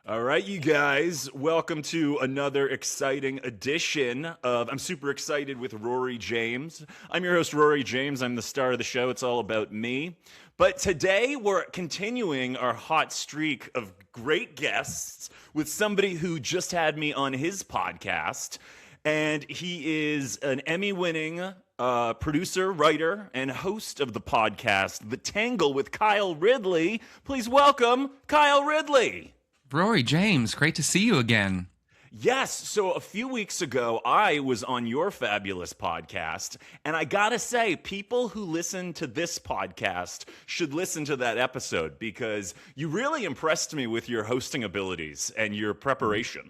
All right, you guys, welcome to another exciting edition of I'm Super Excited with Rory James. I'm your host, Rory James. I'm the star of the show. It's all about me. But today we're continuing our hot streak of great guests with somebody who just had me on his podcast. And he is an Emmy-winning producer, writer, and host of the podcast, The Tangle with Kyle Ridley. Please welcome Kyle Ridley. Rory James, great to see you again. Yes, so a few weeks ago, I was on your fabulous podcast, and I gotta say, people who listen to this podcast should listen to that episode because you really impressed me with your hosting abilities and your preparation.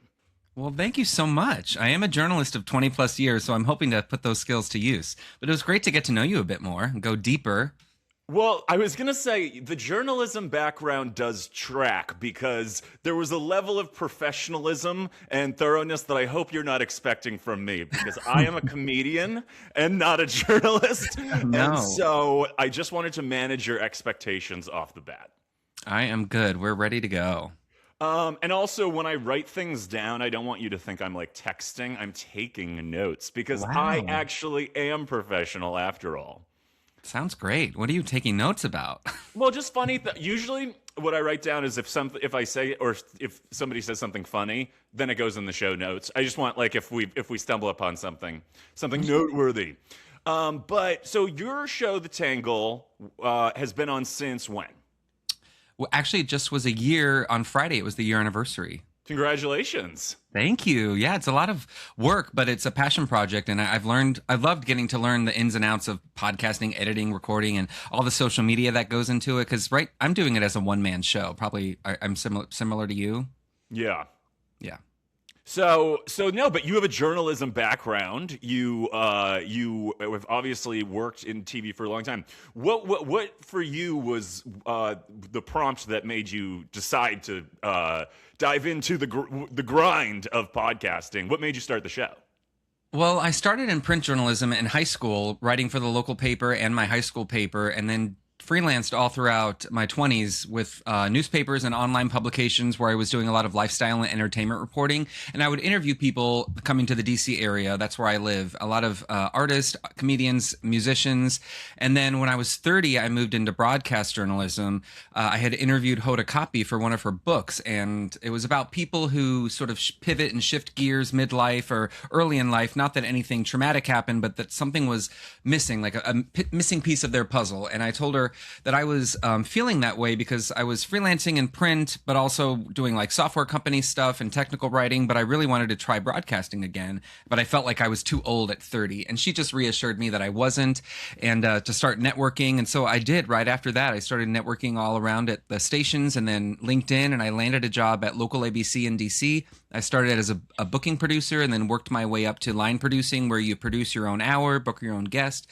Well, thank you so much. I am a journalist of 20 plus years, so I'm hoping to put those skills to use. But it was great to get to know you a bit more and go deeper. Well, I was going to say the journalism background does track because there was a level of professionalism and thoroughness that I hope you're not expecting from me because I am a comedian and not a journalist. No. And so I just wanted to manage your expectations off the bat. I am good. We're ready to go. And also, when I write things down, I don't want you to think I'm like texting. I'm taking notes because I actually am professional after all. Sounds great. What are you taking notes about? Well, just funny. Usually, what I write down is if I say or if somebody says something funny, then it goes in the show notes. I just want like if we stumble upon something noteworthy. But so your show, The Tangle, has been on since when? Well, actually, it just was a year on Friday. It was the year anniversary. Congratulations. Thank you. Yeah, it's a lot of work, but it's a passion project. And I've loved getting to learn the ins and outs of podcasting, editing, recording, and all the social media that goes into it. Because I'm doing it as a one-man show. Probably I'm similar to you. Yeah. Yeah. So no, but you have a journalism background. You have obviously worked in TV for a long time. What for you was the prompt that made you decide to dive into the grind of podcasting? What made you start the show? Well, I started in print journalism in high school, writing for the local paper and my high school paper, and then freelanced all throughout my 20s with newspapers and online publications where I was doing a lot of lifestyle and entertainment reporting. And I would interview people coming to the DC area. That's where I live. A lot of artists, comedians, musicians. And then when I was 30, I moved into broadcast journalism. I had interviewed Hoda Kotb for one of her books. And it was about people who sort of pivot and shift gears midlife or early in life. Not that anything traumatic happened, but that something was missing, like a missing piece of their puzzle. And I told her that I was feeling that way because I was freelancing in print, but also doing like software company stuff and technical writing. But I really wanted to try broadcasting again. But I felt like I was too old at 30. And she just reassured me that I wasn't, and to start networking. And so I did right after that. I started networking all around at the stations and then LinkedIn. And I landed a job at local ABC in DC. I started as a booking producer and then worked my way up to line producing, where you produce your own hour, book your own guest.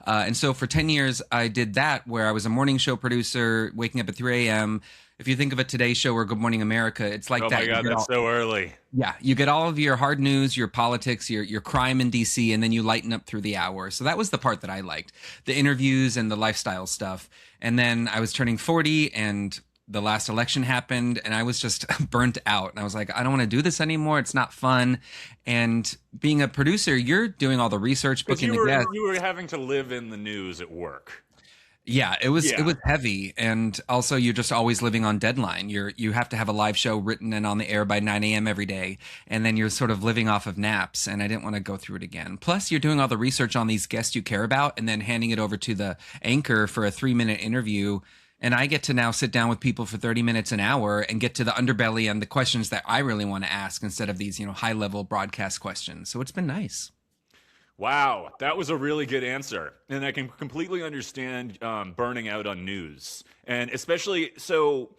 And so for 10 years, I did that, where I was a morning show producer, waking up at 3 a.m. If you think of a Today Show or Good Morning America, it's like that. Oh my God, that's so early. Yeah, you get all of your hard news, your politics, your crime in DC, and then you lighten up through the hour. So that was the part that I liked, the interviews and the lifestyle stuff. And then I was turning 40 and the last election happened and I was just burnt out. And I was like, I don't want to do this anymore. It's not fun. And being a producer, you're doing all the research, booking the guests. You were having to live in the news at work. Yeah, it was heavy. And also you're just always living on deadline. You have to have a live show written and on the air by 9 a.m. every day. And then you're sort of living off of naps. And I didn't want to go through it again. Plus you're doing all the research on these guests you care about and then handing it over to the anchor for a 3-minute interview. And I get to now sit down with people for 30 minutes, an hour, and get to the underbelly and the questions that I really want to ask instead of these, high-level broadcast questions. So it's been nice. Wow, that was a really good answer. And I can completely understand burning out on news. And especially, so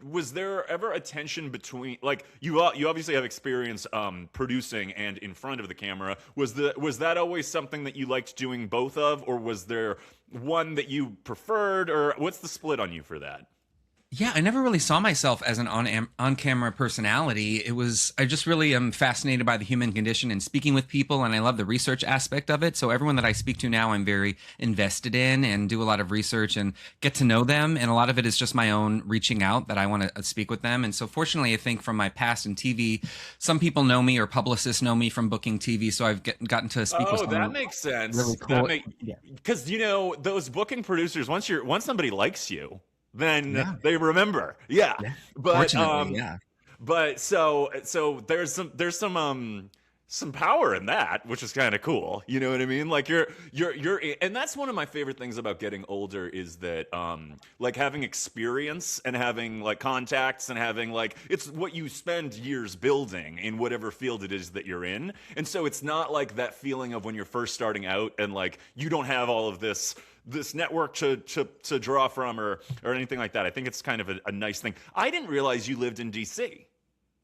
was there ever a tension between, like, you obviously have experience producing and in front of the camera. Was that always something that you liked doing both of, or was there one that you preferred, or what's the split on you for that? Yeah, I never really saw myself as an on camera personality. I just really am fascinated by the human condition and speaking with people, and I love the research aspect of it. So everyone that I speak to now, I'm very invested in and do a lot of research and get to know them. And a lot of it is just my own reaching out that I want to speak with them. And so fortunately, I think from my past in TV, some people know me or publicists know me from booking TV. So I've gotten to speak with Oh, that someone makes sense. really cool. Because those booking producers, once somebody likes you, then Yeah, they remember. Yeah. yeah. But Fortunately, yeah. but so there's some power in that, which is kind of cool. You know what I mean? Like and that's one of my favorite things about getting older is that like having experience and having like contacts and having like it's what you spend years building in whatever field it is that you're in. And so it's not like that feeling of when you're first starting out and like you don't have all of this network to draw from or anything like that. I think it's kind of a nice thing. I didn't realize you lived in DC.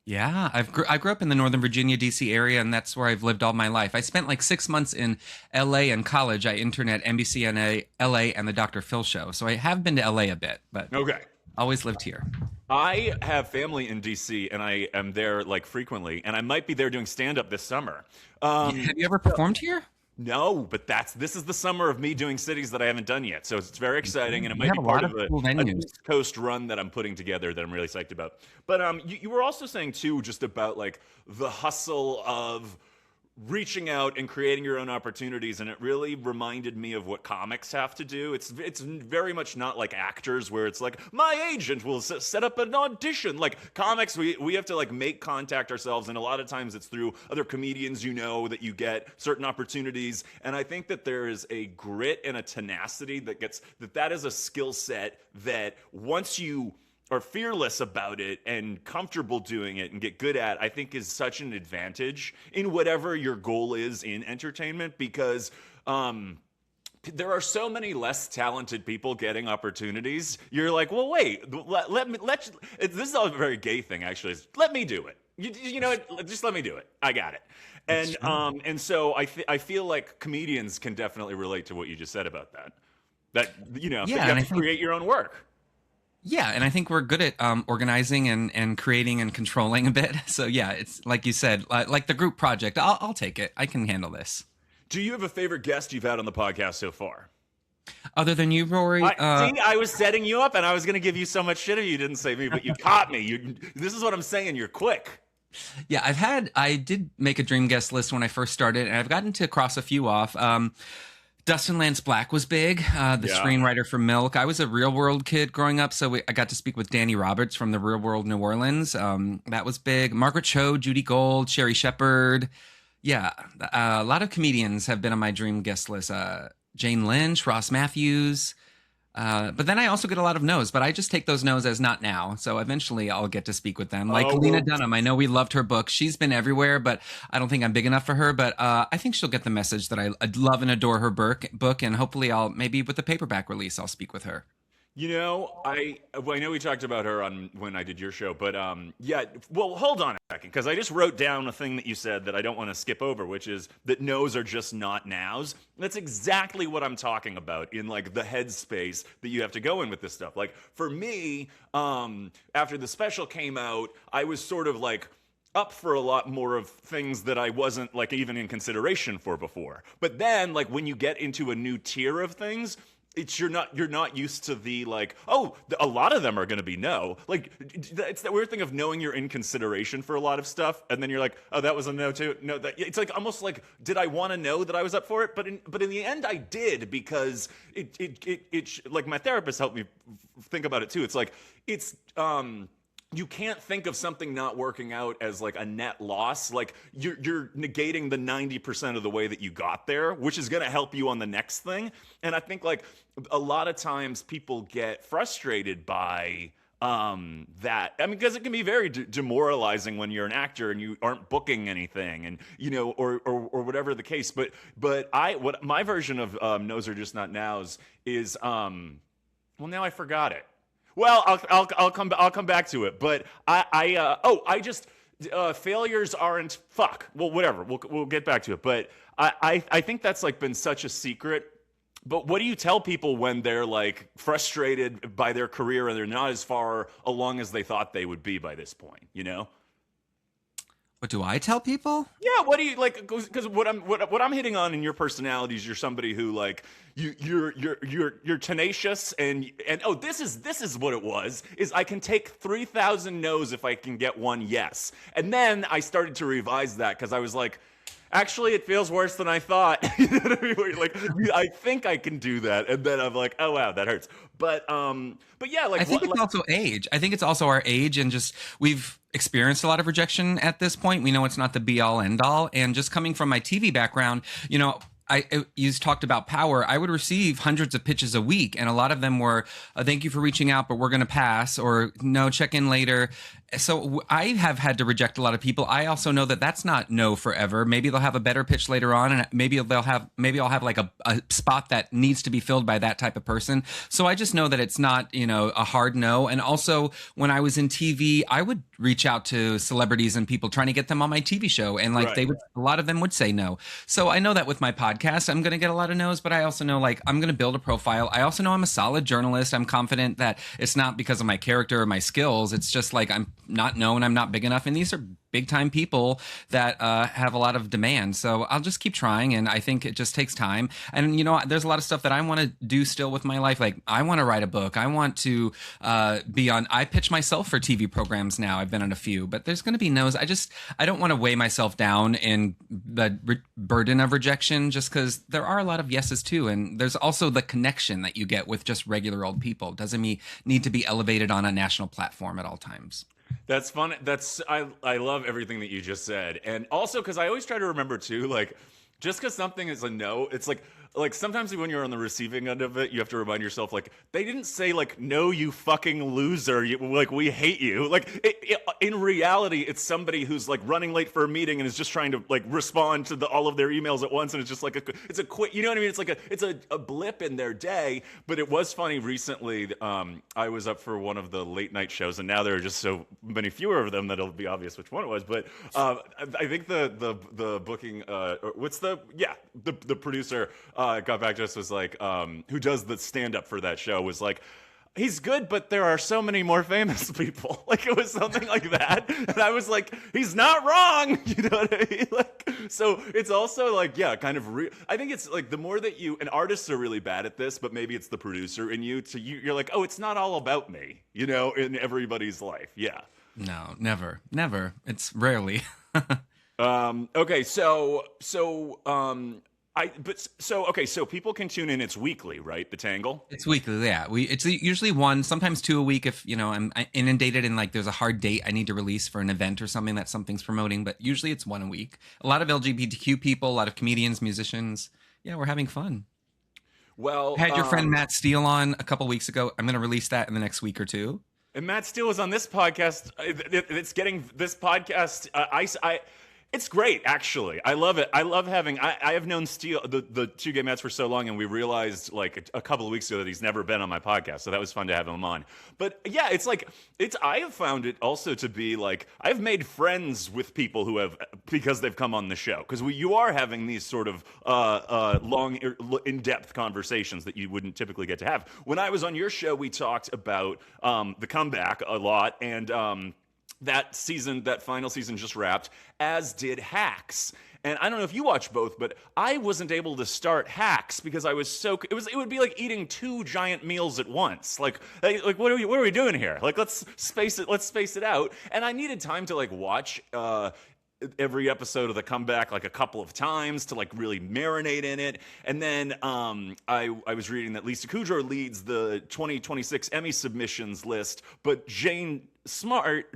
Yeah, I grew up in the Northern Virginia, DC area, and that's where I've lived all my life. I spent like 6 months in LA in college. I interned at NBC LA and the Dr. Phil show. So I have been to LA a bit, but Okay. always lived here. I have family in DC and I am there like frequently, and I might be there doing stand up this summer. Have you ever performed here? No, but this is the summer of me doing cities that I haven't done yet. So it's very exciting, and it You might have be a part lot of of cool a venues. East Coast run that I'm putting together that I'm really psyched about. But you were also saying too, just about like the hustle of reaching out and creating your own opportunities, and it really reminded me of what comics have to do. It's very much not like actors where it's like my agent will set up an audition. Like comics, we have to like make contact ourselves, and a lot of times it's through other comedians that you get certain opportunities. And I think that there is a grit and a tenacity that is a skill set that once you are fearless about it and comfortable doing it and get good at, I think is such an advantage in whatever your goal is in entertainment, because there are so many less talented people getting opportunities. You're like, well, wait, this is a very gay thing, actually. Let me do it. You know what? Just let me do it. I got it. And so I feel like comedians can definitely relate to what you just said about that. That, that you have to create your own work. Yeah, and I think we're good at organizing and creating and controlling a bit. So yeah, it's like you said, like the group project. I'll take it. I can handle this. Do you have a favorite guest you've had on the podcast so far? Other than you, Rory? I was setting you up, and I was going to give you so much shit if you didn't say me, but you caught me. This is what I'm saying. You're quick. Yeah, I did make a dream guest list when I first started, and I've gotten to cross a few off. Dustin Lance Black was big, the screenwriter for Milk. I was a Real World kid growing up, so I got to speak with Danny Roberts from the Real World New Orleans. That was big. Margaret Cho, Judy Gold, Sherry Shepherd. Yeah, a lot of comedians have been on my dream guest list. Jane Lynch, Ross Matthews. But then I also get a lot of no's, but I just take those no's as not now. So eventually I'll get to speak with them. Like Lena Dunham. I know we loved her book. She's been everywhere, but I don't think I'm big enough for her. But I think she'll get the message that I love and adore her book. And hopefully maybe with the paperback release, I'll speak with her. I know we talked about her on when I did your show, but yeah. Well, hold on a second, because I just wrote down a thing that you said that I don't want to skip over, which is that no's are just not nows. That's exactly what I'm talking about in like the headspace that you have to go in with this stuff. Like for me, after the special came out, I was sort of like up for a lot more of things that I wasn't like even in consideration for before. But then like when you get into a new tier of things, you're not used to the like, a lot of them are going to be no. Like it's that weird thing of knowing you're in consideration for a lot of stuff, and then you're like, oh, that was a no too. No, it's like almost like, did I want to know that I was up for it? But in the end, I did, because it like my therapist helped me think about it too. It's like you can't think of something not working out as like a net loss. Like you're negating the 90% of the way that you got there, which is going to help you on the next thing. And I think like a lot of times people get frustrated by that. I mean, because it can be very demoralizing when you're an actor and you aren't booking anything, and or whatever the case. But what my version of no's are just not nows is well, now I forgot it. Well, I'll come back to it, but failures aren't fuck. Well, whatever. We'll get back to it, but I think that's like been such a secret But what do you tell people when they're like frustrated by their career and they're not as far along as they thought they would be by this point? You know? What do I tell people? Yeah, what do you like? Because what I'm hitting on in your personality is you're somebody who like you're tenacious and oh, this is what it was is I can take 3,000 no's if I can get one yes, and then I started to revise that because I was like, actually, it feels worse than I thought. You know what I mean? Where you're like, I think I can do that, and then I'm like, oh wow, that hurts. But yeah, like I think it's also age. I think it's also our age, and just we've experienced a lot of rejection at this point. We know it's not the be all end all, and just coming from my TV background, you know. You talked about power. I would receive hundreds of pitches a week, and a lot of them were, "Thank you for reaching out, but we're going to pass," or "No, check in later." So I have had to reject a lot of people. I also know that that's not no forever. Maybe they'll have a better pitch later on, and maybe I'll have like a spot that needs to be filled by that type of person. So I just know that it's not, you know, a hard no. And also, when I was in TV, I would reach out to celebrities and people trying to get them on my TV show, and like Right. a lot of them would say no. So I know that with my podcast, I'm going to get a lot of no's, but I also know like I'm going to build a profile. I also know I'm a solid journalist. I'm confident that it's not because of my character or my skills. It's just like I'm not known, I'm not big enough, and these are big time people that have a lot of demand. So I'll just keep trying, and I think it just takes time. And you know, there's a lot of stuff that I want to do still with my life. Like I want to write a book. I want to be on. I pitch myself for TV programs now. I've been on a few, but there's going to be no's. I don't want to weigh myself down in the burden of rejection, just because there are a lot of yeses too. And there's also the connection that you get with just regular old people. Doesn't need to be elevated on a national platform at all times. That's fun. I love everything that you just said, and also because I always try to remember too, like just because something is a no, it's like sometimes when you're on the receiving end of it, you have to remind yourself like they didn't say like no, you fucking loser, like we hate you. Like in reality, it's somebody who's like running late for a meeting and is just trying to like respond to all of their emails at once, and it's just like it's a quick, you know what I mean? It's a blip in their day. But it was funny recently. I was up for one of the late night shows, and now there are just so many fewer of them that it'll be obvious which one it was. But I think the booking, the producer got back to us, was like, who does the stand up for that show, was like, he's good, but there are so many more famous people. Like it was something like that, and I was like, he's not wrong. You know what I mean? Like, so it's also like, yeah, kind of. I think it's like the more that and artists are really bad at this, but maybe it's the producer in you. You're like, oh, it's not all about me, you know, in everybody's life. Yeah. No, never. It's rarely. Okay, so so people can tune in. It's weekly, right? The Tangle. It's weekly, yeah. It's usually one, sometimes two a week if, you know, I'm inundated and like there's a hard date I need to release for an event or something that something's promoting, but usually it's one a week. A lot of LGBTQ people, a lot of comedians, musicians. Yeah, we're having fun. Well, I had your friend Matt Steele on a couple weeks ago. I'm going to release that in the next week or two. And Matt Steele was on this podcast. It's getting this podcast. It's great, actually. I love it. I love having. I have known Steele, the two gay Matts, for so long, and we realized like a couple of weeks ago that he's never been on my podcast. So that was fun to have him on. But yeah, it's like I have found it also to be like I've made friends with people who have, because they've come on the show, because you are having these sort of long, in-depth conversations that you wouldn't typically get to have. When I was on your show, we talked about the comeback a lot, and that final season just wrapped, as did Hacks. And I don't know if you watch both, but I wasn't able to start Hacks because I was it would be like eating two giant meals at once. Like what are we doing here? Like let's space it out. And I needed time to like watch every episode of the comeback like a couple of times to like really marinate in it. And then I was reading that Lisa Kudrow leads the 2026 Emmy submissions list, but Jean Smart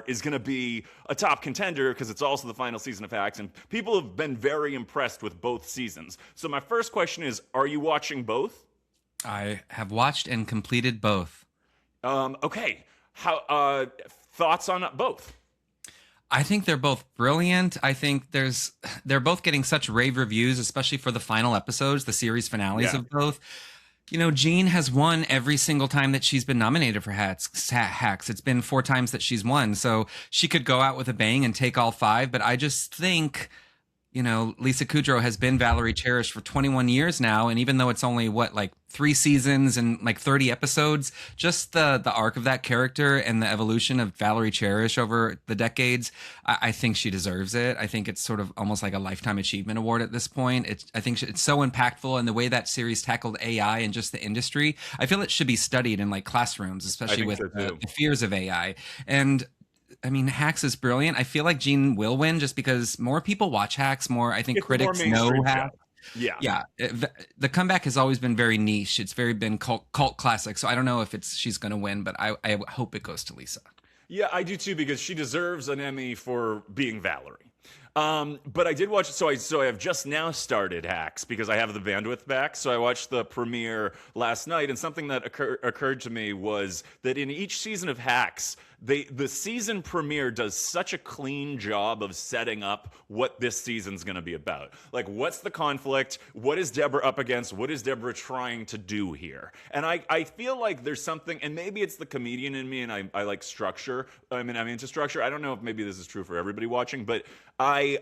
is going to be a top contender because it's also the final season of Hacks, and people have been very impressed with both seasons. So my first question is, are you watching both? I have watched and completed both. Okay. How thoughts on both? I think they're both brilliant. I think they're both getting such rave reviews, especially for the final episodes, the series finales of both. You know, Jean has won every single time that she's been nominated for Hacks. It's been 4 times that she's won. So she could go out with a bang and take all 5. But I just think, Lisa Kudrow has been Valerie Cherish for 21 years now, and even though it's only like 3 seasons and like 30 episodes, just the arc of that character and the evolution of Valerie Cherish over the decades, I think she deserves it. I think it's sort of almost like a lifetime achievement award at this point. I think it's so impactful, and the way that series tackled AI and just the industry, I feel it should be studied in like classrooms, especially with the fears of AI. And I mean, Hacks is brilliant. I feel like Gene will win just because more people watch Hacks. I think critics know Hacks. Yeah. The comeback has always been very niche. It's been cult classic. So I don't know if she's going to win, but I hope it goes to Lisa. Yeah, I do too, because she deserves an Emmy for being Valerie. But I did watch, so I have just now started Hacks because I have the bandwidth back. So I watched the premiere last night, and something that occurred to me was that in each season of Hacks, the season premiere does such a clean job of setting up what this season's going to be about. Like, what's the conflict? What is Deborah up against? What is Deborah trying to do here? And I feel like there's something, and maybe it's the comedian in me, and I like structure. I'm into structure. I don't know if maybe this is true for everybody watching, but I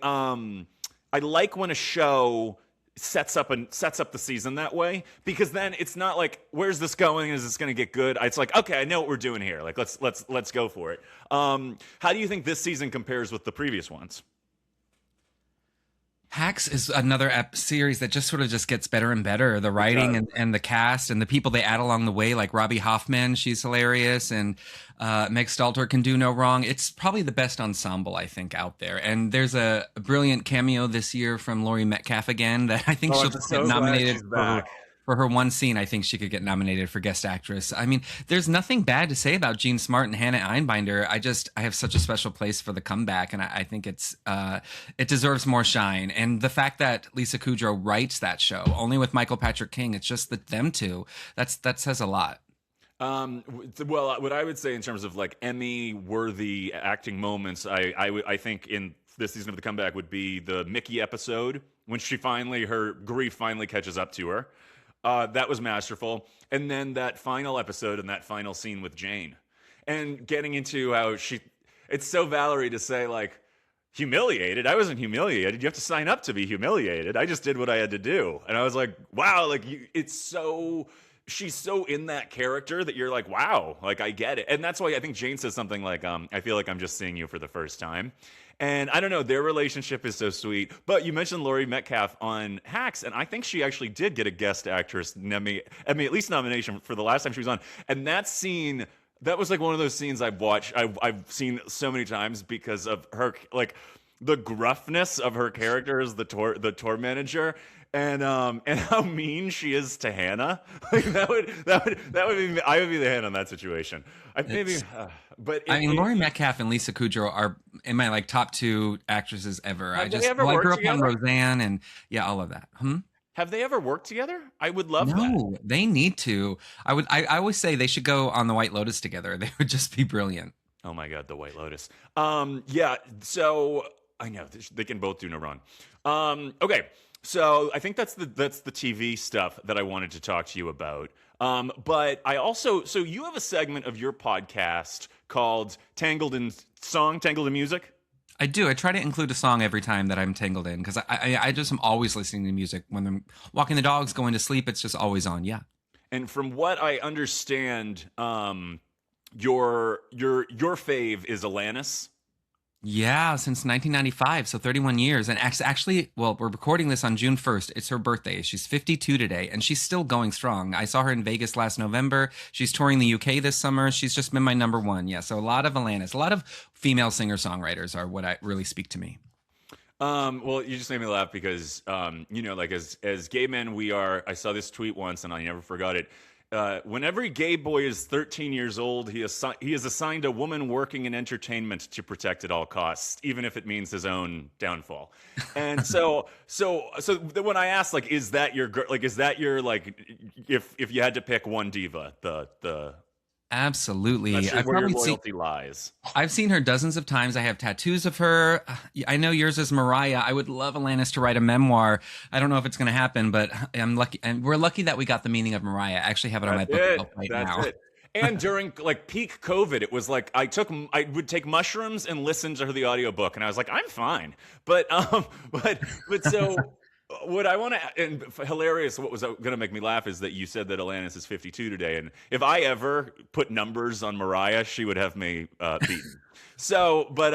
like when a show sets up the season that way, because then it's not like, where's this going? Is this going to get good? It's like, okay, I know what we're doing here. Like, let's go for it. How do you think this season compares with the previous ones? Hacks is another series that just sort of just gets better and better. The writing and the cast and the people they add along the way, like Robbie Hoffman, she's hilarious, and Meg Stalter can do no wrong. It's probably the best ensemble, I think, out there. And there's a brilliant cameo this year from Laurie Metcalf again that I think she'll get nominated for her one scene. I think she could get nominated for Guest Actress. I mean, there's nothing bad to say about Jean Smart and Hannah Einbinder. I have such a special place for the comeback, and I think it deserves more shine. And the fact that Lisa Kudrow writes that show only with Michael Patrick King, it's just them two. That says a lot. Well, what I would say in terms of like Emmy-worthy acting moments, I think in this season of the comeback would be the Mickey episode when her grief finally catches up to her. That was masterful. And then that final episode and that final scene with Jane, and getting into how it's so Valerie to say, like, humiliated. I wasn't humiliated. You have to sign up to be humiliated. I just did what I had to do. And I was like, wow, like she's so in that character that you're like, wow, like I get it. And that's why I think Jane says something like, I feel like I'm just seeing you for the first time. And I don't know, their relationship is so sweet. But you mentioned Laurie Metcalf on Hacks, and I think she actually did get a Guest Actress Emmy, at least nomination for the last time she was on. And that scene, that was like one of those scenes I've seen so many times because of her, like the gruffness of her character as the tour manager. And how mean she is to Hannah. Like that would be, I would be the Hannah in that situation. Laurie Metcalf and Lisa Kudrow are in my like top 2 actresses ever. I grew up on Roseanne, and yeah, all of that. Have they ever worked together? I would love that. No, they need to. I always say they should go on the White Lotus together. They would just be brilliant. Oh my God, the White Lotus. Yeah. So I know they can both do no wrong. Okay. So I think that's the TV stuff that I wanted to talk to you about. But I also, so you have a segment of your podcast called Tangled in Music. I do. I try to include a song every time that I'm tangled in, because I just am always listening to music when I'm walking the dogs, going to sleep. It's just always on. Yeah. And from what I understand, your fave is Alanis. Yeah, since 1995, so 31 years. And actually, well, we're recording this on June 1st. It's her birthday. She's 52 today, and she's still going strong. I saw her in Vegas last November. She's touring the UK this summer. She's just been my number one. Yeah, so a lot of Alanis. A lot of female singer-songwriters are what really speak to me. Well, you just made me laugh because, like as gay men, I saw this tweet once and I never forgot it. When every gay boy is 13 years old, he is assigned a woman working in entertainment to protect at all costs, even if it means his own downfall. And so when I asked, like, is that your if you had to pick one diva, the Absolutely. That's where your loyalty lies. I've seen her dozens of times. I have tattoos of her. I know yours is Mariah. I would love Alanis to write a memoir. I don't know if it's going to happen, but I'm lucky. And we're lucky that we got the meaning of Mariah. I actually have it on my book right now. And during like peak COVID, it was like I would take mushrooms and listen to the audiobook, and I was like, I'm fine. But but so what I want to, and hilarious, what was going to make me laugh is that you said that Alanis is 52 today, and if I ever put numbers on Mariah, she would have me beaten. So, but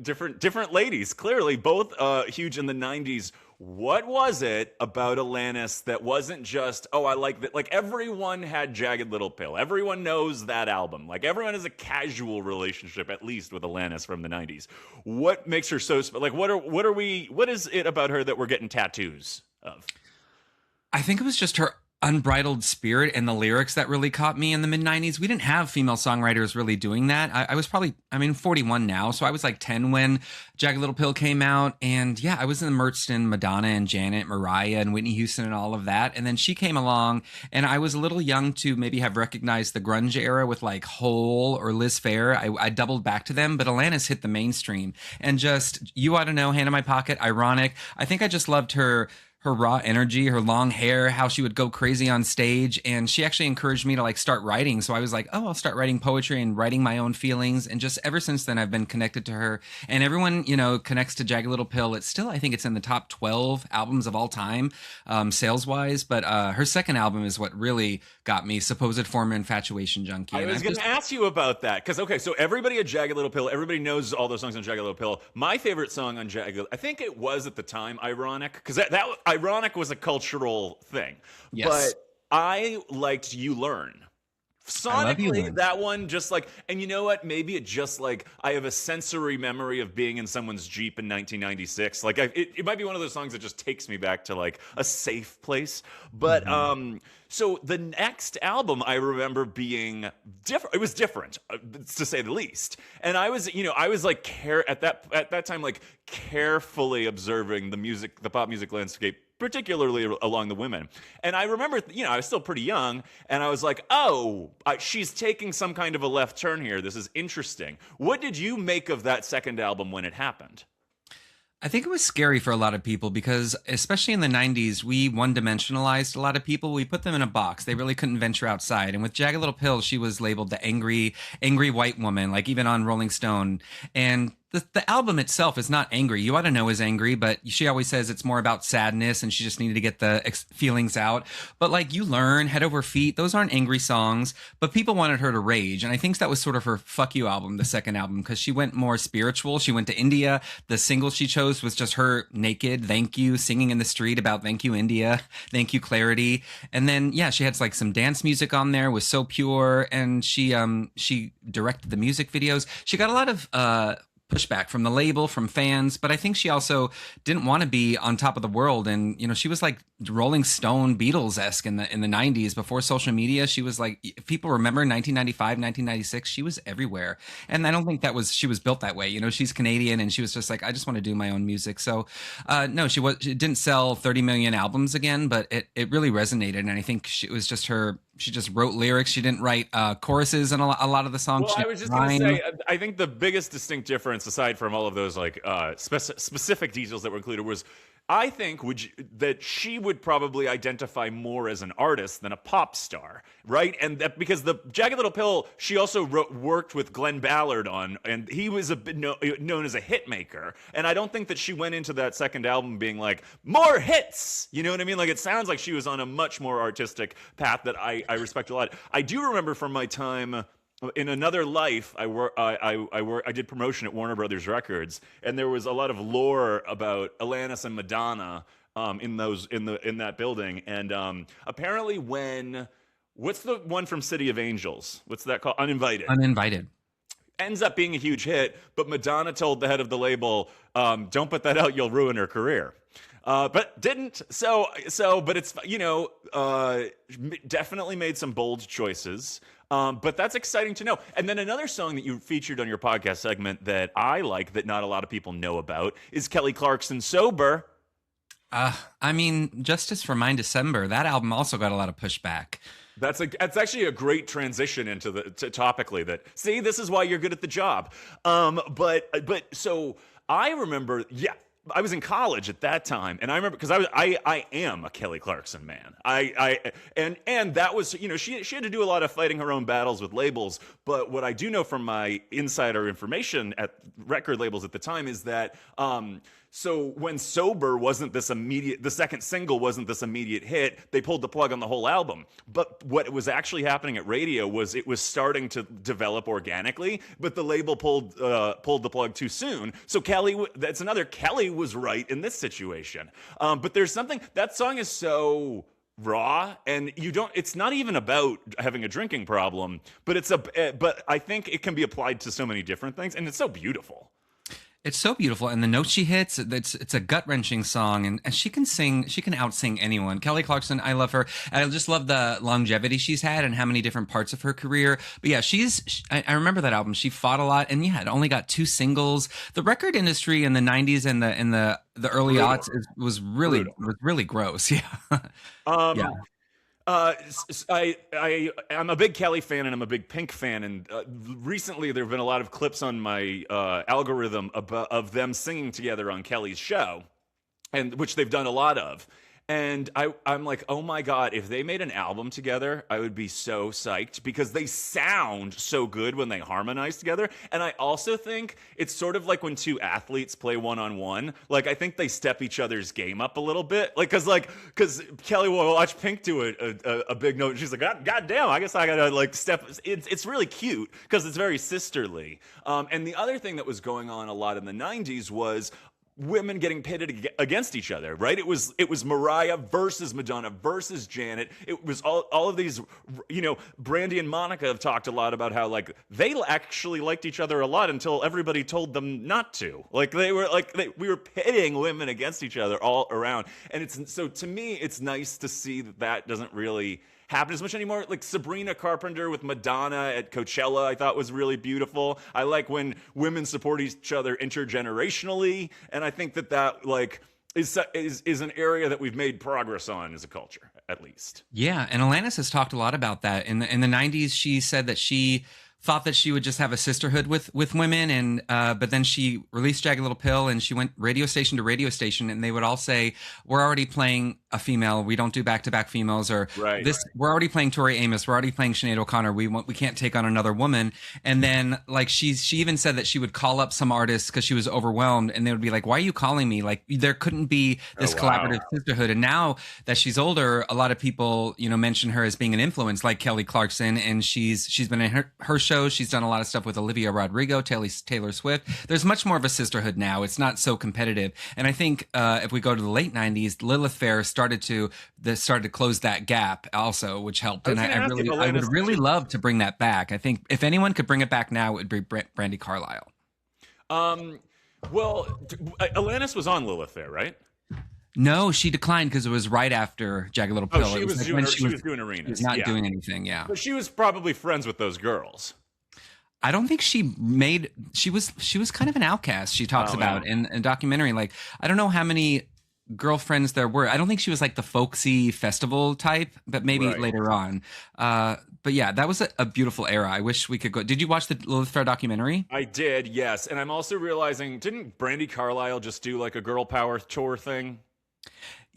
different ladies, clearly both huge in the 90s. What was it about Alanis that wasn't just, oh, I like that? Like everyone had Jagged Little Pill. Everyone knows that album. Like everyone has a casual relationship, at least with Alanis from the 90s. What makes her so, like, what is it about her that we're getting tattoos of? I think it was just her unbridled spirit and the lyrics that really caught me in the mid 90s. We didn't have female songwriters really doing that. I was probably, 41 now. So I was like 10 when Jagged Little Pill came out. And yeah, I was immersed in Madonna and Janet, Mariah and Whitney Houston and all of that. And then she came along and I was a little young to maybe have recognized the grunge era with like Hole or Liz Phair. I doubled back to them, but Alanis hit the mainstream and just, You Ought to Know, Hand in My Pocket, Ironic. I think I just loved her raw energy, her long hair, how she would go crazy on stage. And she actually encouraged me to like start writing. So I was like, oh, I'll start writing poetry and writing my own feelings. And just ever since then, I've been connected to her. And everyone, connects to Jagged Little Pill. It's still, I think it's in the top 12 albums of all time, sales wise. But her second album is what really got me, Supposed Former Infatuation Junkie. I was going to ask you about that. Because, okay, so everybody at Jagged Little Pill, everybody knows all those songs on Jagged Little Pill. My favorite song on Jagged, I think it was at the time, Ironic. Because that Ironic was a cultural thing. Yes. But I liked You Learn. Sonically, that one just like, and you know what? Maybe it just like, I have a sensory memory of being in someone's Jeep in 1996. Like, it might be one of those songs that just takes me back to like a safe place. But so the next album I remember being different. It was different, to say the least. And I was, like at that time, like carefully observing the pop music landscape, particularly along the women. And I remember, I was still pretty young, and I was like, oh, she's taking some kind of a left turn here. This is interesting. What did you make of that second album when it happened? I think it was scary for a lot of people because, especially in the 90s, we one-dimensionalized a lot of people. We put them in a box. They really couldn't venture outside. And with Jagged Little Pill, she was labeled the angry white woman, like even on Rolling Stone. And the album itself is not angry. You Ought to Know is angry, but she always says it's more about sadness and she just needed to get the feelings out. But like You Learn, Head Over Feet, those aren't angry songs, but people wanted her to rage. And I think that was sort of her Fuck You album, the second album, because she went more spiritual. She went to India. The single she chose was just her naked, thank you, singing in the street about thank you, India, thank you, Clarity. And then, yeah, she had like some dance music on there, was so pure. And she directed the music videos. She got a lot of pushback from the label, from fans, but I think she also didn't want to be on top of the world. And she was like Rolling Stone, Beatles-esque in the 90s before social media. She was like, if people remember 1995, 1996, she was everywhere. And I don't think she was built that way. She's Canadian and she was just like, I just want to do my own music. So no, she didn't sell 30 million albums again, but it really resonated. And I think it was just she just wrote lyrics. She didn't write choruses in a lot of the songs. Well, I was just going to say, I think the biggest distinct difference, aside from all of those like specific details that were included, was I think that she would probably identify more as an artist than a pop star, right? And that because the Jagged Little Pill, she also worked with Glenn Ballard on, and he was a bit known as a hit maker. And I don't think that she went into that second album being like, more hits! You know what I mean? Like, it sounds like she was on a much more artistic path that I respect a lot. I do remember from my time in another life, I did promotion at Warner Brothers Records, and there was a lot of lore about Alanis and Madonna in that building. And apparently, what's the one from City of Angels? What's that called? Uninvited. Ends up being a huge hit, but Madonna told the head of the label, "Don't put that out; you'll ruin her career." But didn't. But it's definitely made some bold choices. But that's exciting to know. And then another song that you featured on your podcast segment that I like that not a lot of people know about is Kelly Clarkson, Sober. Justice for Mine December. That album also got a lot of pushback. That's actually a great transition into topically that, see, this is why you're good at the job. But so I remember, yeah, I was in college at that time, and I remember because I am a Kelly Clarkson man. And that was, you know, she had to do a lot of fighting her own battles with labels. But what I do know from my insider information at record labels at the time is that so when Sober wasn't this immediate, the second single wasn't this immediate hit, they pulled the plug on the whole album. But what was actually happening at radio was it was starting to develop organically, but the label pulled the plug too soon. So that's another, Kelly was right in this situation. But there's something, that song is so raw, and it's not even about having a drinking problem, but but I think it can be applied to so many different things, and it's so beautiful. It's so beautiful, and the notes she hits, it's a gut-wrenching song, and she can sing, she can out-sing anyone. Kelly Clarkson, I love her, and I just love the longevity she's had and how many different parts of her career. But yeah, I remember that album. She fought a lot, and yeah, it only got 2 singles. The record industry in the 90s and the early aughts was really gross. Yeah. Yeah. I'm a big Kelly fan and I'm a big Pink fan, and recently there have been a lot of clips on my algorithm of them singing together on Kelly's show, and which they've done a lot of. And I'm like, oh my God, if they made an album together, I would be so psyched because they sound so good when they harmonize together. And I also think it's sort of like when two athletes play one-on-one. Like, I think they step each other's game up a little bit. Because Kelly will watch Pink do a big note, and she's like, God damn, I guess I gotta like step. It's really cute because it's very sisterly. And the other thing that was going on a lot in the 90s was women getting pitted against each other, right? It was Mariah versus Madonna versus Janet. It was all of these, you know, Brandy and Monica have talked a lot about how like they actually liked each other a lot until everybody told them not to. Like we were pitting women against each other all around. And so to me, it's nice to see that doesn't really happen as much anymore. Like Sabrina Carpenter with Madonna at Coachella, I thought was really beautiful. I like when women support each other intergenerationally, and I think that like is an area that we've made progress on as a culture, at least. Yeah, and Alanis has talked a lot about that. In the 90s, she said that she thought that she would just have a sisterhood with women, and but then she released Jagged Little Pill, and she went radio station to radio station, and they would all say, we're already playing a female, we don't do back-to-back females, or we're already playing Tori Amos, we're already playing Sinead O'Connor, we can't take on another woman. And then like she even said that she would call up some artists because she was overwhelmed, and they would be like, why are you calling me? Like there couldn't be this collaborative sisterhood. And now that she's older, a lot of people, you know, mention her as being an influence, like Kelly Clarkson, and she's been in her show. She's done a lot of stuff with Olivia Rodrigo, Taylor Swift. There's much more of a sisterhood now. It's not so competitive. And I think if we go to the late 90s, Lilith Fair started to close that gap also, which helped. And I would really love to bring that back. I think if anyone could bring it back now, it would be Brandi Carlile. Well, Alanis was on Lilith Fair, right? No, she declined because it was right after Jagged Little Pill. She was doing arenas. She was not doing anything, yeah. But she was probably friends with those girls. I don't think she was kind of an outcast. She talks about in a documentary. Like, I don't know how many girlfriends there were. I don't think she was like the folksy festival type, but maybe later on. But yeah, that was a beautiful era. I wish we could go. Did you watch the Lilith Fair documentary? I did, yes. And I'm also realizing, didn't Brandi Carlile just do like a girl power tour thing?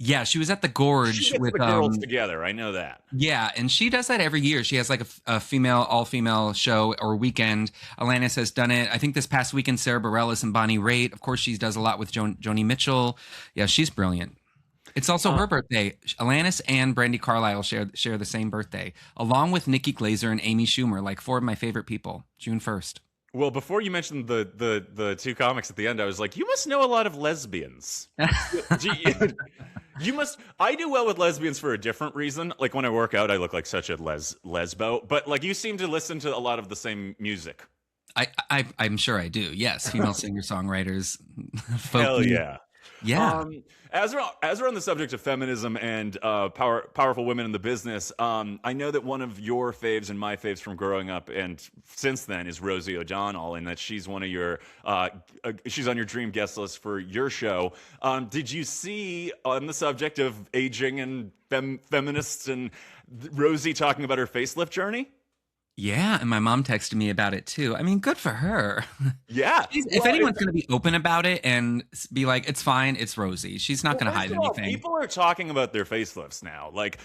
Yeah, she was at the Gorge with the girls together. I know that. Yeah, and she does that every year. She has like a female, all-female show or weekend. Alanis has done it. I think this past weekend, Sarah Bareilles and Bonnie Raitt. Of course, she does a lot with Joni Mitchell. Yeah, she's brilliant. It's also her birthday. Alanis and Brandi Carlile share the same birthday, along with Nikki Glaser and Amy Schumer, like 4 of my favorite people. June 1st. Well, before you mentioned the 2 comics at the end, I was like, you must know a lot of lesbians. You must. I do well with lesbians for a different reason. Like when I work out, I look like such a lesbo. But like you seem to listen to a lot of the same music. I'm sure I do. Yes, female singer-songwriters. Hell yeah. Yeah. As we're on the subject of feminism and powerful women in the business, I know that one of your faves and my faves from growing up and since then is Rosie O'Donnell, and that she's one of your she's on your dream guest list for your show. Did you see, on the subject of aging and feminists, and Rosie talking about her facelift journey? Yeah, and my mom texted me about it too. I mean, good for her. Yeah. If anyone's going to be open about it and be like, it's fine, it's Rosie. She's not going to hide First of all, anything. people are talking about their facelifts now. Like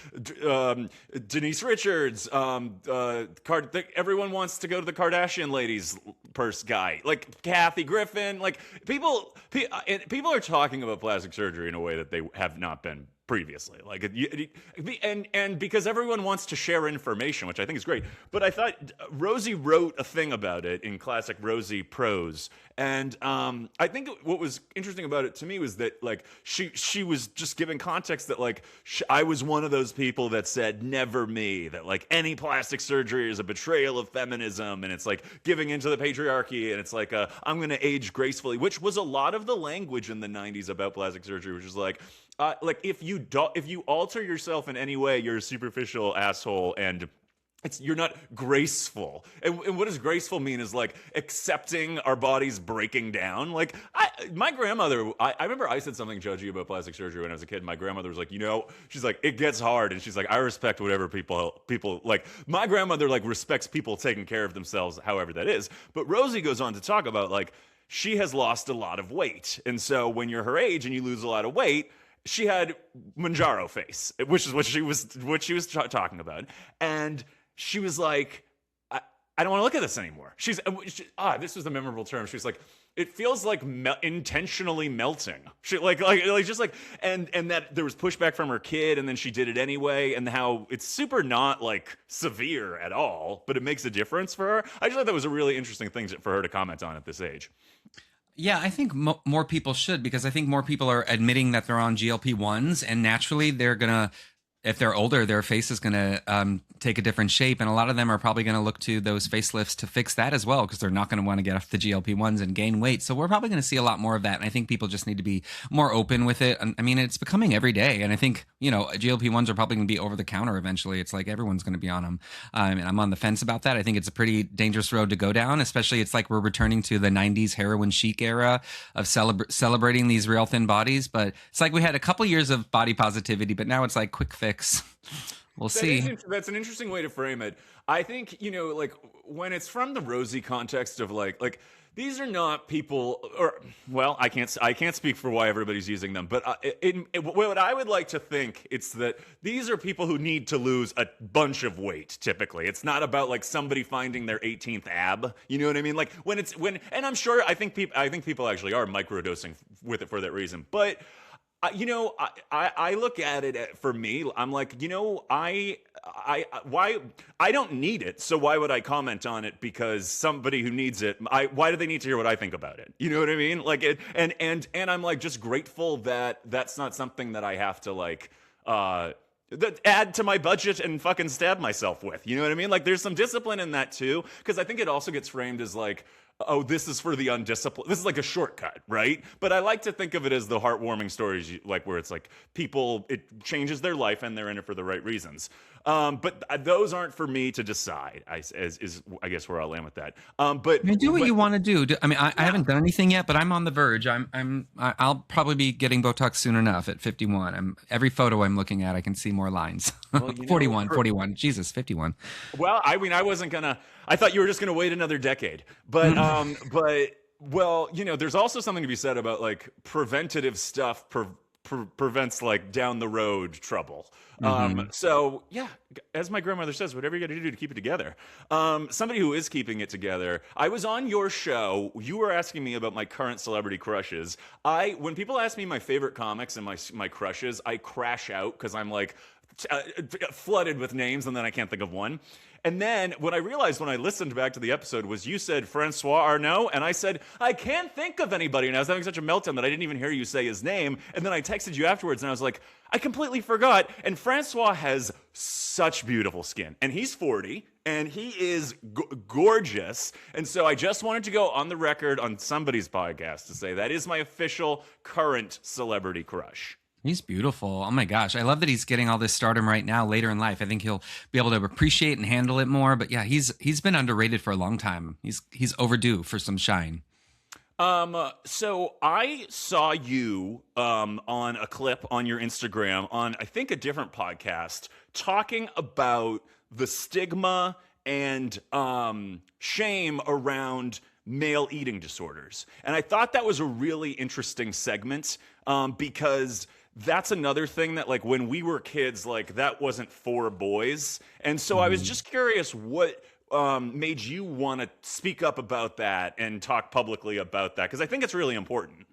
Denise Richards, everyone wants to go to the Kardashian ladies purse guy. Like Kathy Griffin. Like people are talking about plastic surgery in a way that they have not been previously, like and because everyone wants to share information, which I think is great. But I thought Rosie wrote a thing about it in classic Rosie prose, and I think what was interesting about it to me was that like she was just giving context that like I was one of those people that said never me, that like any plastic surgery is a betrayal of feminism, and it's like giving into the patriarchy, and it's like I'm gonna age gracefully, which was a lot of the language in the 90s about plastic surgery, which is like if you alter yourself in any way, you're a superficial asshole, and you're not graceful. And what does graceful mean is like accepting our bodies breaking down. Like my grandmother, I remember I said something judgy about plastic surgery when I was a kid. My grandmother was like, she's like, it gets hard, and she's like, I respect whatever people like. My grandmother like respects people taking care of themselves, however that is. But Rosie goes on to talk about like she has lost a lot of weight, and so when you're her age and you lose a lot of weight, she had Manjaro face, which is what she was talking about, and she was like, I don't want to look at this anymore. This was the memorable term. She's like, it feels like intentionally melting. She like just like, and that there was pushback from her kid, and then she did it anyway, and how it's super not like severe at all, but it makes a difference for her. I just thought that was a really interesting thing for her to comment on at this age. Yeah, I think more people should, because I think more people are admitting that they're on GLP-1s, and naturally they're going to, if they're older, their face is going to take a different shape. And a lot of them are probably going to look to those facelifts to fix that as well, because they're not going to want to get off the GLP-1s and gain weight. So we're probably going to see a lot more of that. And I think people just need to be more open with it. I mean, it's becoming every day. And I think, GLP-1s are probably going to be over the counter eventually. It's like everyone's going to be on them. And I'm on the fence about that. I think it's a pretty dangerous road to go down, especially it's like we're returning to the 90s heroin chic era of celebrating these real thin bodies. But it's like we had a couple years of body positivity, but now it's like quick fix. We'll see. That's an interesting way to frame it. I think, like when it's from the Rosie context of like these are not people, or well, I can't speak for why everybody's using them, but what I would like to think, it's that these are people who need to lose a bunch of weight. Typically, it's not about like somebody finding their 18th ab. You know what I mean? Like and I'm sure I think people actually are microdosing with it for that reason, but. I look at it for me. I'm like, why I don't need it, so why would I comment on it? Because somebody who needs it, why do they need to hear what I think about it? You know what I mean? Like it, and I'm like just grateful that that's not something that I have to like that add to my budget and fucking stab myself with. You know what I mean? Like there's some discipline in that too, because I think it also gets framed as like, oh, this is for the undisciplined. This is like a shortcut, right? But I like to think of it as the heartwarming stories, like where it's like people, it changes their life and they're in it for the right reasons. But those aren't for me to decide. Is I guess where I'll land with that. But do what you want to do. I haven't done anything yet, but I'm on the verge. I'll probably be getting Botox soon enough at 51. Every photo I'm looking at, I can see more lines. Well, 41. Jesus, 51. Well, I mean, I thought you were just gonna wait another decade, but well, there's also something to be said about like preventative stuff prevents like down the road trouble. So yeah, as my grandmother says, whatever you got to do to keep it together. Somebody who is keeping it together. I was on your show. You were asking me about my current celebrity crushes. When people ask me my favorite comics and my crushes, I crash out because I'm like flooded with names and then I can't think of one. And then what I realized when I listened back to the episode was you said Francois Arnault, and I said, I can't think of anybody. And I was having such a meltdown that I didn't even hear you say his name. And then I texted you afterwards, and I was like, I completely forgot. And Francois has such beautiful skin. And he's 40, and he is gorgeous. And so I just wanted to go on the record on somebody's podcast to say that is my official current celebrity crush. He's beautiful. Oh my gosh. I love that he's getting all this stardom right now, later in life. I think he'll be able to appreciate and handle it more. But yeah, he's been underrated for a long time. He's overdue for some shine. So I saw you on a clip on your Instagram on I think a different podcast talking about the stigma and shame around male eating disorders. And I thought that was a really interesting segment because that's another thing that, like, when we were kids, like, that wasn't for boys. And so I was just curious what made you want to speak up about that and talk publicly about that, because I think it's really important.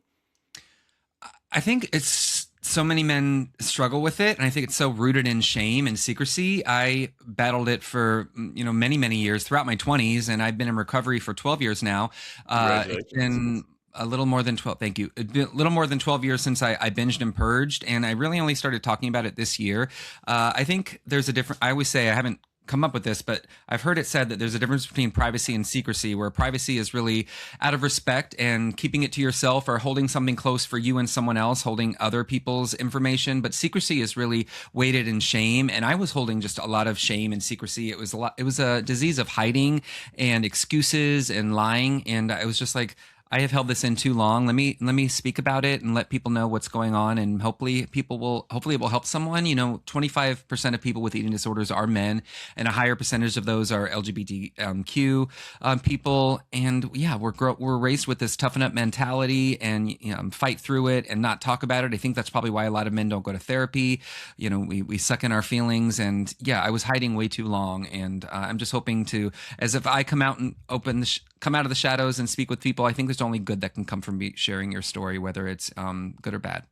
I think it's so many men struggle with it, and I think it's so rooted in shame and secrecy. I battled it for many years throughout my 20s, and I've been in recovery for 12 years now. It's been a little more than 12. Thank you. It's been a little more than 12 years since I binged and purged, and I really only started talking about it this year. I think there's a different. I always say, I haven't come up with this, but I've heard it said that there's a difference between privacy and secrecy, where privacy is really out of respect and keeping it to yourself, or holding something close for you and someone else, holding other people's information. But secrecy is really weighted in shame. And I was holding just a lot of shame and secrecy. It was a disease of hiding and excuses and lying. And I was just like, I have held this in too long. Let me speak about it and let people know what's going on, and hopefully it will help someone. 25% of people with eating disorders are men, and a higher percentage of those are LGBTQ people. And yeah, we're raised with this toughen up mentality and fight through it and not talk about it. I think that's probably why a lot of men don't go to therapy. We suck in our feelings, and yeah, I was hiding way too long, and I'm just hoping to, as if I come out and come out of the shadows and speak with people, I think there's only good that can come from sharing your story, whether it's good or bad.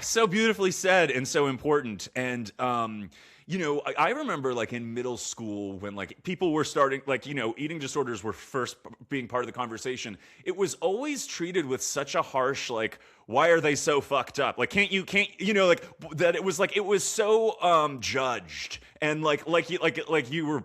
So beautifully said and so important. And, I remember, like, in middle school when, like, people were starting, like, eating disorders were first being part of the conversation. It was always treated with such a harsh, like, why are they so fucked up? Like, can't you, like, that it was like, it was so judged, and like you were,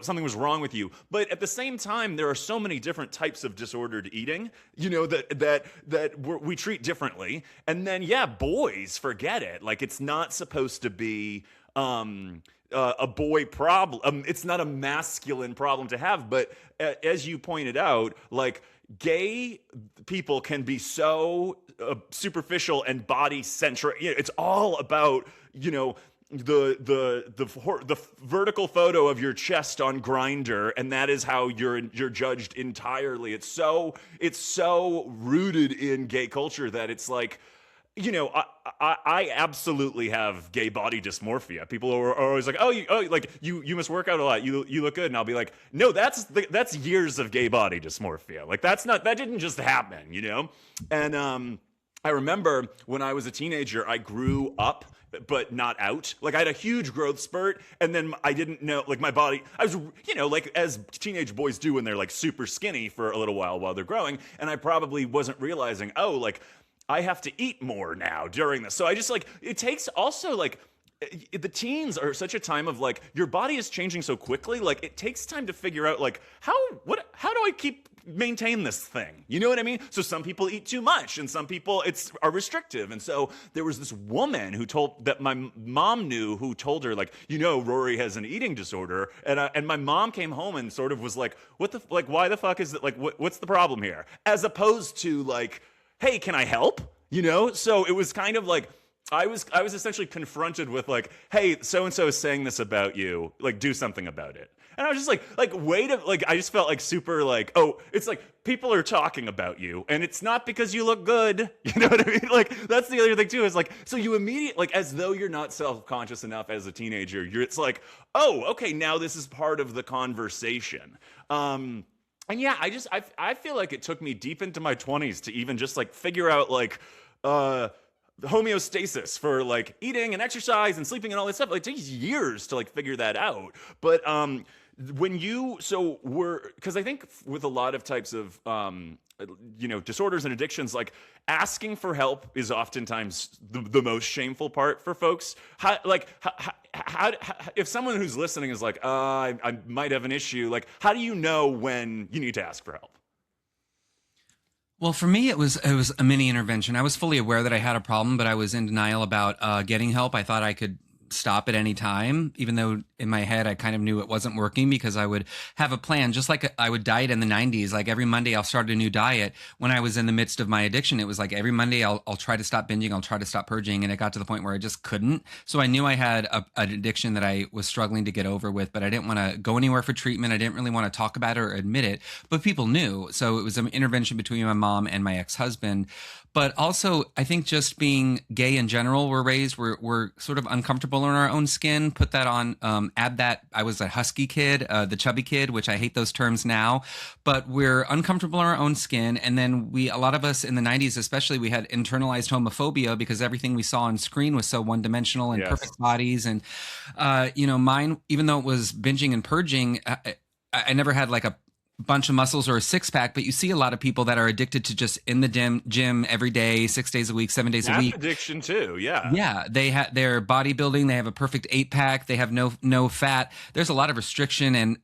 something was wrong with you. But at the same time, there are so many different types of disordered eating, that we treat differently. And then, yeah, boys, forget it. Like, it's not supposed to be a boy problem. It's not a masculine problem to have. But as you pointed out, like, gay people can be so superficial and body centric. It's all about the vertical photo of your chest on Grindr, and that is how you're judged entirely. It's so rooted in gay culture that it's like, I absolutely have gay body dysmorphia. People are always like, you must work out a lot. You look good. And I'll be like, no, that's years of gay body dysmorphia. Like, that didn't just happen, And I remember when I was a teenager, I grew up, but not out. Like, I had a huge growth spurt, and then I didn't know, like, my body, I was, like, as teenage boys do when they're, like, super skinny for a little while they're growing, and I probably wasn't realizing, like, I have to eat more now during this. So I just, like, it takes also, like, the teens are such a time of, like, your body is changing so quickly. Like, it takes time to figure out, like, how do I maintain this thing? You know what I mean? So some people eat too much, and some people are restrictive. And so there was this woman that my mom knew, who told her, like, Rory has an eating disorder. And my mom came home and sort of was like, why the fuck is it? Like, what's the problem here? As opposed to, like, hey, can I help? So it was kind of like, I was essentially confronted with, like, hey, so-and-so is saying this about you, like, do something about it. And I was just like, I just felt like super, like, oh, it's like, people are talking about you, and it's not because you look good. You know what I mean? Like, that's the other thing too, is like, so you immediately, like, as though you're not self-conscious enough as a teenager, it's like, oh, okay, now this is part of the conversation. And yeah, I feel like it took me deep into my 20s to even just, like, figure out, like, homeostasis for, like, eating and exercise and sleeping and all this stuff. Like, it takes years to, like, figure that out. But because I think with a lot of types of disorders and addictions, like, asking for help is oftentimes the most shameful part for folks. How, if someone who's listening is like, I might have an issue, like, how do you know when you need to ask for help? Well, for me, it was a mini intervention. I was fully aware that I had a problem, but I was in denial about getting help. I thought I could stop at any time, even though in my head I kind of knew it wasn't working, because I would have a plan, just like I would diet in the 90s. Like every Monday I'll start a new diet. When I was in the midst of my addiction, it was like every Monday I'll try to stop binging, I'll try to stop purging, and it got to the point where I just couldn't. So I knew I had an addiction that I was struggling to get over with, but I didn't want to go anywhere for treatment. I didn't really want to talk about it or admit it, but people knew. So it was an intervention between my mom and my ex-husband. But also, I think just being gay in general, we're sort of uncomfortable in our own skin. Put that on, add that I was a husky kid, the chubby kid, which I hate those terms now, but we're uncomfortable in our own skin. And then a lot of us in the 90s, especially, we had internalized homophobia because everything we saw on screen was so one dimensional and perfect bodies. And, mine, even though it was binging and purging, I never had like a bunch of muscles or a six pack, but you see a lot of people that are addicted to just in the gym every day, 6 days a week, 7 days a week. Addiction too, yeah. Yeah, they're bodybuilding. They have a perfect 8-pack. They have no fat. There's a lot of restriction and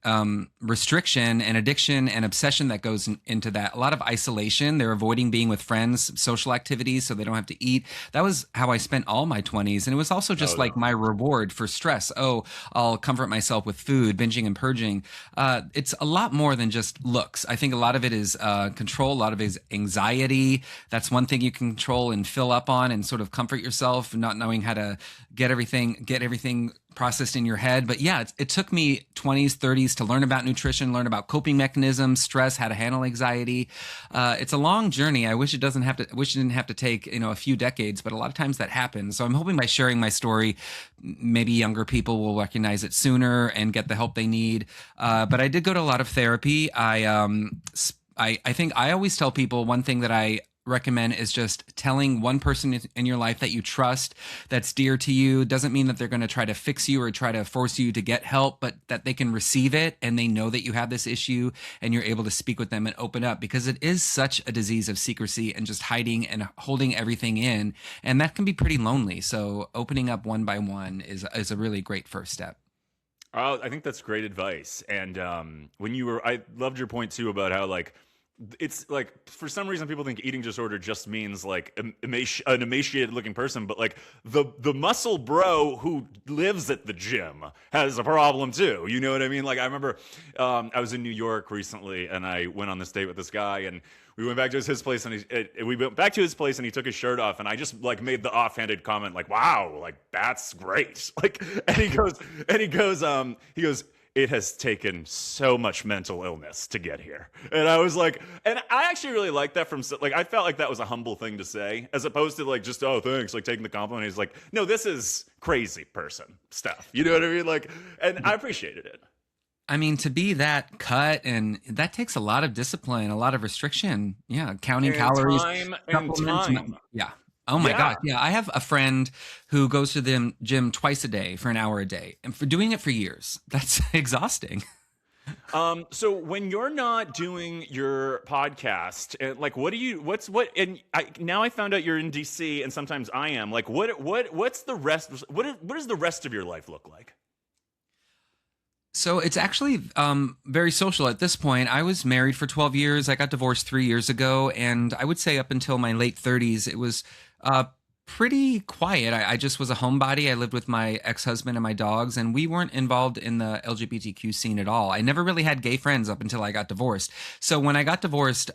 addiction and obsession that goes into that. A lot of isolation. They're avoiding being with friends, social activities, so they don't have to eat. That was how I spent all my 20s, and it was also just my reward for stress. Oh, I'll comfort myself with food, binging and purging. It's a lot more than just looks. I think a lot of it is control. A lot of it is anxiety. That's one thing you can control and fill up on and sort of comfort yourself, not knowing how to get everything processed in your head. But yeah, it took me 20s, 30s to learn about nutrition, learn about coping mechanisms, stress, how to handle anxiety. It's a long journey. I wish it didn't have to take, a few decades, but a lot of times that happens. So I'm hoping by sharing my story, maybe younger people will recognize it sooner and get the help they need. But I did go to a lot of therapy. I think I always tell people one thing that I recommend is just telling one person in your life that you trust, that's dear to you. Doesn't mean that they're going to try to fix you or try to force you to get help, but that they can receive it and they know that you have this issue and you're able to speak with them and open up, because it is such a disease of secrecy and just hiding and holding everything in. And that can be pretty lonely. So opening up one by one is a really great first step. I think that's great advice. And I loved your point too about how it's like, for some reason people think eating disorder just means like an emaciated looking person, but like the muscle bro who lives at the gym has a problem too. You know what I mean? Like I remember I was in New York recently and I went on this date with this guy and we went back to his place and we went back to his place and he took his shirt off and I just like made the offhanded comment like, wow, like that's great. Like, and he goes, it has taken so much mental illness to get here. And I was like, and I actually really like that I felt like that was a humble thing to say, as opposed to like, just, oh, thanks, like taking the compliment. He's like, no, this is crazy person stuff. You know what I mean? Like, and I appreciated it. I mean, to be that cut, and that takes a lot of discipline, a lot of restriction. Yeah. Counting calories. Time. Yeah. Oh my God. Yeah. I have a friend who goes to the gym twice a day for an hour a day, and for doing it for years. That's exhausting. So when you're not doing your podcast, like, now I found out you're in DC and sometimes I am, like, what's the rest? What does the rest of your life look like? So it's actually very social at this point. I was married for 12 years. I got divorced 3 years ago. And I would say up until my late 30s, it was pretty quiet. I just was a homebody. I lived with my ex-husband and my dogs, and we weren't involved in the LGBTQ scene at all. I never really had gay friends up until I got divorced. So when I got divorced,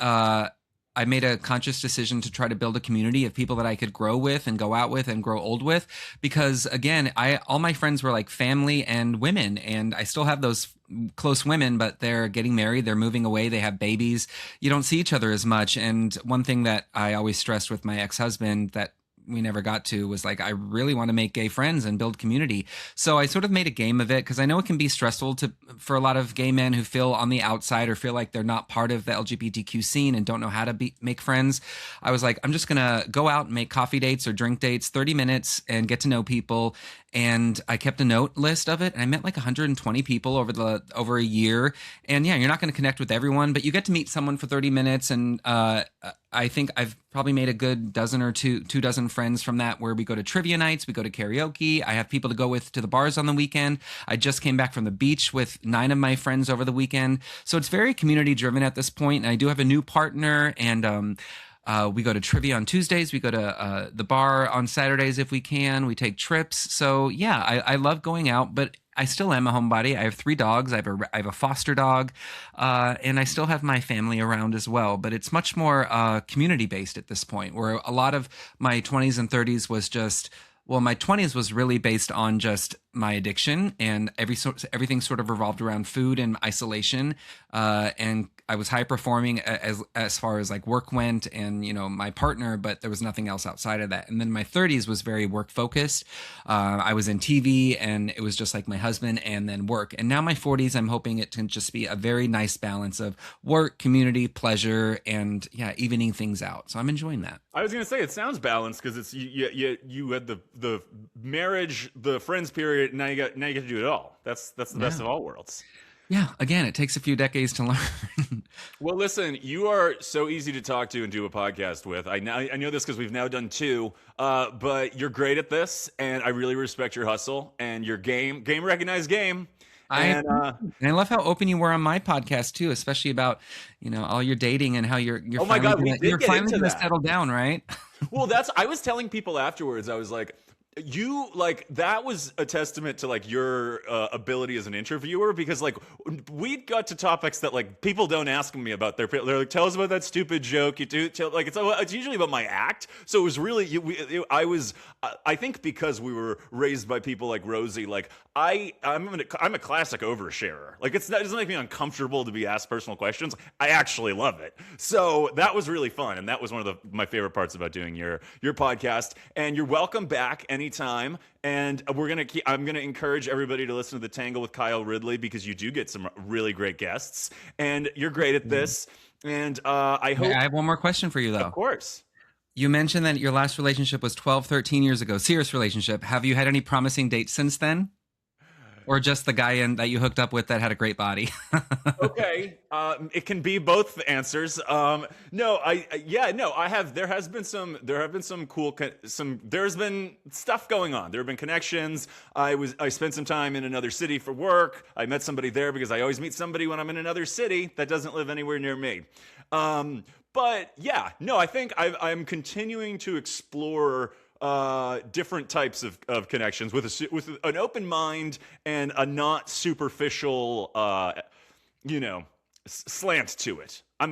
I made a conscious decision to try to build a community of people that I could grow with and go out with and grow old with. Because again, all my friends were like family and women, and I still have those close women, but they're getting married, they're moving away, they have babies. You don't see each other as much. And one thing that I always stressed with my ex-husband that we never got to was like, I really want to make gay friends and build community. So I sort of made a game of it, because I know it can be stressful for a lot of gay men who feel on the outside or feel like they're not part of the LGBTQ scene and don't know how to make friends. I was like, I'm just going to go out and make coffee dates or drink dates, 30 minutes, and get to know people. And I kept a note list of it, and I met like 120 people over a year. And yeah, you're not going to connect with everyone, but you get to meet someone for 30 minutes. And I think I've probably made a good dozen or two dozen friends from that, where we go to trivia nights, we go to karaoke. I have people to go with to the bars on the weekend. I just came back from the beach with 9 of my friends over the weekend. So it's very community driven at this point. And I do have a new partner, and We go to trivia on Tuesdays. We go to the bar on Saturdays if we can. We take trips. So yeah, I love going out, but I still am a homebody. I have 3 dogs. I have a foster dog, and I still have my family around as well. But it's much more community based at this point, where a lot of my 20s and 30s was just. Well, my 20s was really based on just my addiction, and everything sort of revolved around food and isolation. And I was high performing as far as like work went, and my partner, but there was nothing else outside of that. And then my 30s was very work focused. I was in TV, and it was just like my husband, and then work. And now my 40s, I'm hoping it can just be a very nice balance of work, community, pleasure, and yeah, evening things out. So I'm enjoying that. I was gonna say it sounds balanced because it's you had the marriage, the friends period. Now you get to do it all. That's the best of all worlds. Yeah, again, it takes a few decades to learn. Well, listen, you are so easy to talk to and do a podcast with. I know this because we've now done 2, but you're great at this, and I really respect your hustle and your game recognized game. And I love how open you were on my podcast too, especially about all your dating and how you're oh my God, you're finally going to settle down, right? Well, I was telling people afterwards, I was like, you that was a testament to like your ability as an interviewer, because like we got to topics that like people don't ask me about. They're like, tell us about that stupid joke you do. Like it's usually about my act. So it was really I think because we were raised by people like Rosie, like I'm a classic oversharer. Like it doesn't make me uncomfortable to be asked personal questions. I actually love it. So that was really fun, and that was one of my favorite parts about doing your podcast. And you're welcome back anytime. And I'm gonna encourage everybody to listen to the Tangle with Kyle Ridley, because you do get some really great guests, and you're great at this. And I hope. I have one more question for you, though. Of course. You mentioned that your last relationship was 12, 13 years ago. Serious relationship. Have you had any promising dates since then? Or just the guy that you hooked up with that had a great body? Okay, it can be both answers. No, I have. There's been stuff going on. There have been connections. I spent some time in another city for work. I met somebody there because I always meet somebody when I'm in another city that doesn't live anywhere near me. But yeah, no, I think I'm continuing to explore different types of connections with an open mind and a not superficial slant to it. I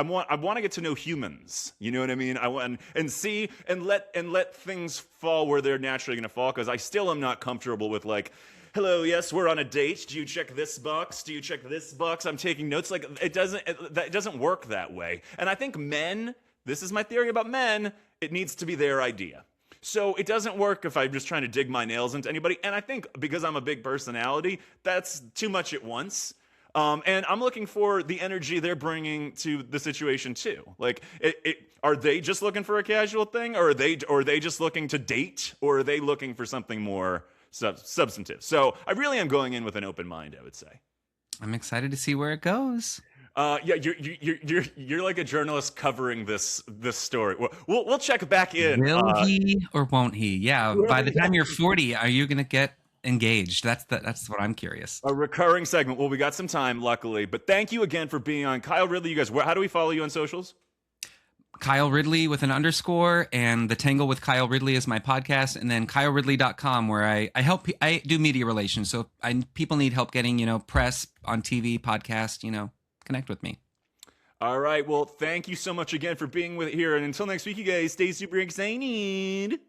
want to get to know humans. You know what I mean? I want and see and let things fall where they're naturally going to fall, because I still am not comfortable with like, hello, yes, we're on a date. Do you check this box? Do you check this box? I'm taking notes. Like it doesn't work that way. And I think men, this is my theory about men, it needs to be their idea. So it doesn't work if I'm just trying to dig my nails into anybody. And I think because I'm a big personality, that's too much at once. And I'm looking for the energy they're bringing to the situation too. Like, are they just looking for a casual thing, or are they just looking to date, or are they looking for something more substantive? So I really am going in with an open mind, I would say. I'm excited to see where it goes. Yeah, you're like a journalist covering this story. We'll check back in. Will he or won't he? Yeah. By the time you're 40, are you going to get engaged? That's what I'm curious. A recurring segment. Well, we got some time, luckily. But thank you again for being on. Kyle Ridley, you guys, how do we follow you on socials? Kyle Ridley with an underscore, and the Tangle with Kyle Ridley is my podcast, and then KyleRidley.com, where I do media relations. So people need help getting, press on TV, podcast, connect with me. All right. Well, thank you so much again for being here. And until next week, you guys, stay super excited.